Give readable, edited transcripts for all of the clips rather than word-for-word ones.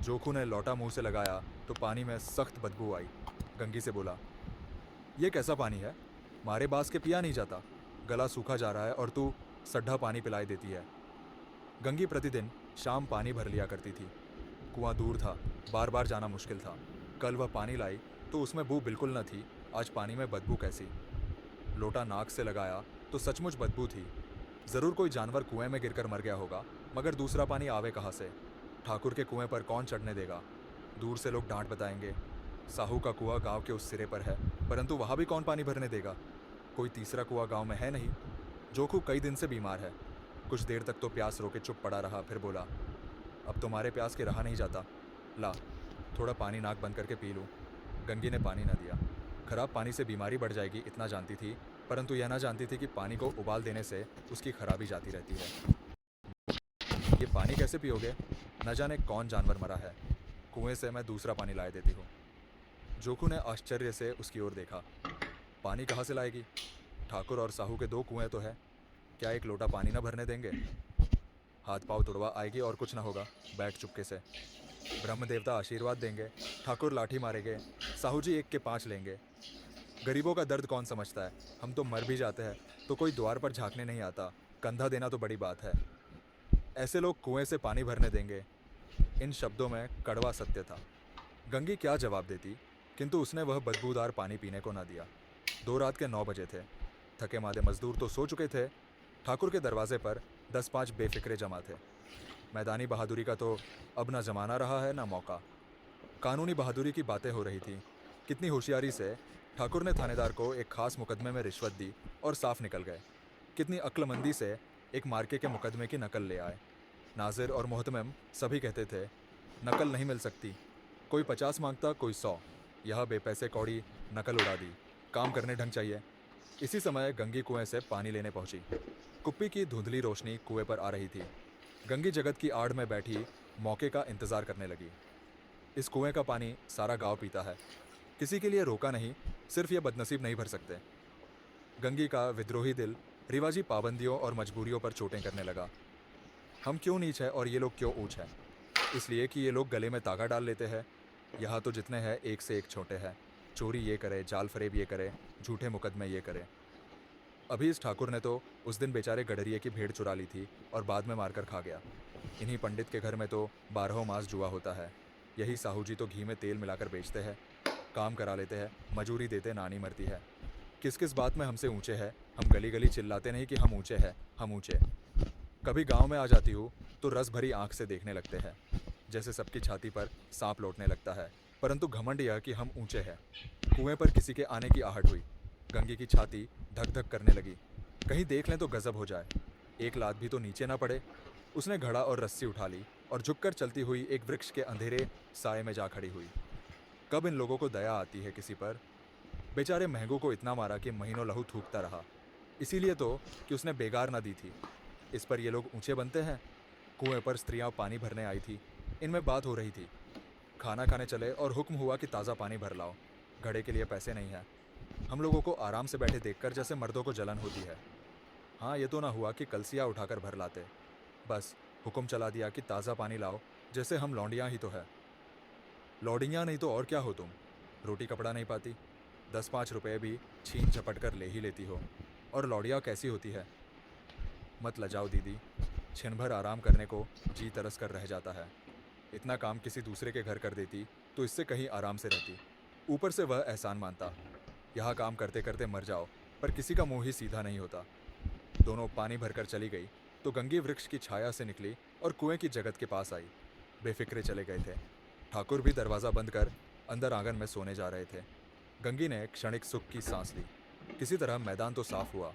जोखू ने लौटा मुंह से लगाया तो पानी में सख्त बदबू आई। गंगी से बोला, ये कैसा पानी है? मारे बास के पिया नहीं जाता। गला सूखा जा रहा है और तू सड्ढा पानी पिलाई देती है। गंगी प्रतिदिन शाम पानी भर लिया करती थी। कुआं दूर था, बार बार जाना मुश्किल था। कल वह पानी लाई तो उसमें बू बिल्कुल न थी। आज पानी में बदबू कैसी? लोटा नाक से लगाया तो सचमुच बदबू थी। ज़रूर कोई जानवर कुएं में गिरकर मर गया होगा, मगर दूसरा पानी आवे कहाँ से? ठाकुर के कुएं पर कौन चढ़ने देगा? दूर से लोग डांट बताएंगे। साहू का कुआं गांव के उस सिरे पर है, परंतु वहाँ भी कौन पानी भरने देगा? कोई तीसरा कुआं गांव में है नहीं। जोखू कई दिन से बीमार है। कुछ देर तक तो प्यास रोके चुप पड़ा रहा, फिर बोला, अब तुम्हारे प्यास के रहा नहीं जाता। ला, थोड़ा पानी नाक बंद करके पी लूँ। गंगी ने पानी न दिया। खराब पानी से बीमारी बढ़ जाएगी इतना जानती थी, परंतु यह ना जानती थी कि पानी को उबाल देने से उसकी खराबी जाती रहती है। ये पानी कैसे पियोगे? न जाने कौन जानवर मरा है। कुएं से मैं दूसरा पानी लाए देती हूँ। जोखू ने आश्चर्य से उसकी ओर देखा। पानी कहाँ से लाएगी? ठाकुर और साहू के दो कुएं तो है, क्या एक लोटा पानी न भरने देंगे? हाथ पाँव तुड़वा आएगी और कुछ न होगा, बैठ चुपके से। ब्रह्म देवता आशीर्वाद देंगे, ठाकुर लाठी मारेंगे, साहू जी 1 के 5 लेंगे। गरीबों का दर्द कौन समझता है? हम तो मर भी जाते हैं तो कोई द्वार पर झांकने नहीं आता, कंधा देना तो बड़ी बात है। ऐसे लोग कुएं से पानी भरने देंगे? इन शब्दों में कड़वा सत्य था। गंगी क्या जवाब देती, किंतु उसने वह बदबूदार पानी पीने को ना दिया। 2 रात के 9 बजे थे। थके मादे मजदूर तो सो चुके थे। ठाकुर के दरवाजे पर 10-5 बेफिक्रे जमा थे। मैदानी बहादुरी का तो अब ना जमाना रहा है ना मौका। कानूनी बहादुरी की बातें हो रही थी। कितनी होशियारी से ठाकुर ने थानेदार को एक खास मुकदमे में रिश्वत दी और साफ निकल गए। कितनी अक्लमंदी से एक मार्के के मुकदमे की नकल ले आए। नाजिर और मोहतमम सभी कहते थे, नकल नहीं मिल सकती। कोई 50 मांगता, कोई 100। यह बेपैसे कौड़ी नकल उड़ा दी। काम करने ढंग चाहिए। इसी समय गंगी कुएं से पानी लेने पहुंची। कुप्पी की धुंधली रोशनी कुएं पर आ रही थी। गंगी जगत की आड़ में बैठी मौके का इंतजार करने लगी। इस कुएं का पानी सारा गांव पीता है। किसी के लिए रोका नहीं, सिर्फ ये बदनसीब नहीं भर सकते। गंगी का विद्रोही दिल रिवाजी पाबंदियों और मजबूरियों पर चोटें करने लगा। हम क्यों नीच है और ये लोग क्यों ऊंच है? इसलिए कि ये लोग गले में तागा डाल लेते हैं। यहाँ तो जितने हैं एक से एक छोटे हैं। चोरी ये करे, जाल फरेब ये करे, झूठे मुकदमे ये करे। अभी इस ठाकुर ने तो उस दिन बेचारे गडरिए की भेड़ चुरा ली थी और बाद में मारकर खा गया। इन्हीं पंडित के घर में तो 12 मास जुआ होता है। यही साहू जी तो घी में तेल मिलाकर बेचते हैं। काम करा लेते हैं, मजूरी देते नानी मरती है। किस किस बात में हमसे ऊंचे हैं? हम गली गली चिल्लाते नहीं कि हम ऊंचे हैं, हम ऊंचे। कभी गांव में आ जाती हूँ तो रस भरी आंख से देखने लगते हैं, जैसे सबकी छाती पर सांप लौटने लगता है। परंतु घमंड यह कि हम ऊंचे हैं। कुएं पर किसी के आने की आहट हुई। गंगी की छाती धक धक करने लगी। कहीं देख लें तो गजब हो जाए। एक लात भी तो नीचे ना पड़े। उसने घड़ा और रस्सी उठा ली और झुककर चलती हुई एक वृक्ष के अंधेरे साए में जा खड़ी हुई। कब इन लोगों को दया आती है किसी पर? बेचारे महंगू को इतना मारा कि महीनों लहू थूकता रहा, इसीलिए तो कि उसने बेगार ना दी थी। इस पर ये लोग ऊंचे बनते हैं। कुएं पर स्त्रियां पानी भरने आई थी, इनमें बात हो रही थी। खाना खाने चले और हुक्म हुआ कि ताज़ा पानी भर लाओ। घड़े के लिए पैसे नहीं हैं। हम लोगों को आराम से बैठे देखकर जैसे मर्दों को जलन होती है। हाँ, ये तो ना हुआ कि कलसिया उठाकर भर लाते। बस हुक्म चला दिया कि ताज़ा पानी लाओ, जैसे हम लौंडियाँ ही तो है। लौंडियाँ नहीं तो और क्या हो तुम? रोटी कपड़ा नहीं पाती, 10-5 रुपये भी छीन झपट कर ले ही लेती हो। और लौंडिया कैसी होती है? मत लजाओ दीदी, क्षण भर आराम करने को जी तरस कर रह जाता है। इतना काम किसी दूसरे के घर कर देती तो इससे कहीं आराम से रहती। ऊपर से वह एहसान मानता। यहाँ काम करते करते मर जाओ, पर किसी का मुंह ही सीधा नहीं होता। दोनों पानी भरकर चली गई तो गंगी वृक्ष की छाया से निकली और कुएं की जगत के पास आई। बेफिक्रे चले गए थे। ठाकुर भी दरवाज़ा बंद कर अंदर आंगन में सोने जा रहे थे। गंगी ने क्षणिक सुख की सांस ली। किसी तरह मैदान तो साफ हुआ।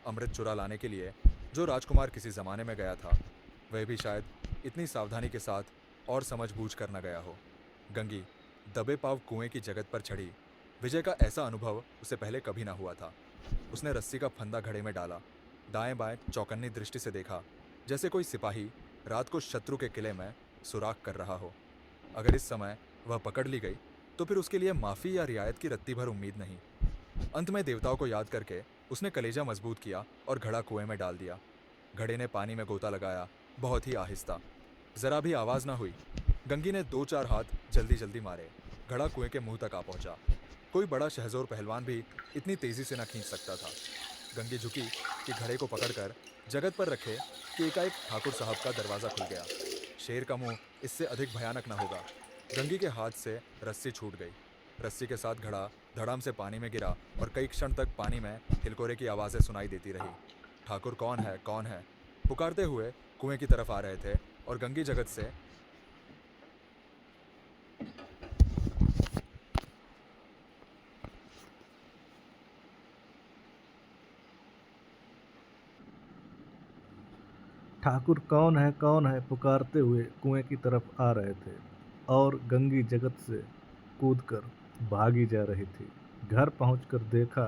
अमृत चुरा लाने के लिए जो राजकुमार किसी ज़माने में गया था, वह भी शायद इतनी सावधानी के साथ और समझ बूझ कर न गया हो। गंगी दबे पाव कुएं की जगत पर चढ़ी। विजय का ऐसा अनुभव उसे पहले कभी ना हुआ था। उसने रस्सी का फंदा घड़े में डाला, दाएं बाएं चौकन्नी दृष्टि से देखा, जैसे कोई सिपाही रात को शत्रु के किले में सुराख कर रहा हो। अगर इस समय वह पकड़ ली गई तो फिर उसके लिए माफ़ी या रियायत की रत्ती भर उम्मीद नहीं। अंत में देवताओं को याद करके उसने कलेजा मजबूत किया और घड़ा कुएं में डाल दिया। घड़े ने पानी में गोता लगाया, बहुत ही आहिस्ता। जरा भी आवाज़ ना हुई। गंगी ने 2-4 हाथ जल्दी जल्दी मारे। घड़ा कुएं के मुंह तक आ पहुंचा। कोई बड़ा शहजोर पहलवान भी इतनी तेजी से ना खींच सकता था। गंगी झुकी कि घड़े को पकड़कर जगत पर रखे कि एकाएक ठाकुर साहब का दरवाजा खुल गया। शेर का मुंह इससे अधिक भयानक न होगा। गंगी के हाथ से रस्सी छूट गई। रस्सी के साथ घड़ा धड़ाम से पानी में गिरा और कई क्षण तक पानी में हिलकोरे की आवाज़ें सुनाई देती रही। ठाकुर कौन है, कौन है, पुकारते हुए कुएं की तरफ आ रहे थे और गंगी जगत से ठाकुर कौन है पुकारते हुए कुएं की तरफ आ रहे थे और गंगी जगत से कूदकर भागी जा रही थी। घर पहुंचकर देखा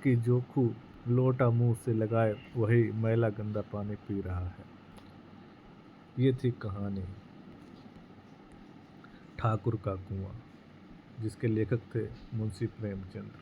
कि जोखू लोटा मुंह से लगाए वही मैला गंदा पानी पी रहा है। ये थी कहानी ठाकुर का कुआं, जिसके लेखक थे मुंशी प्रेमचंद।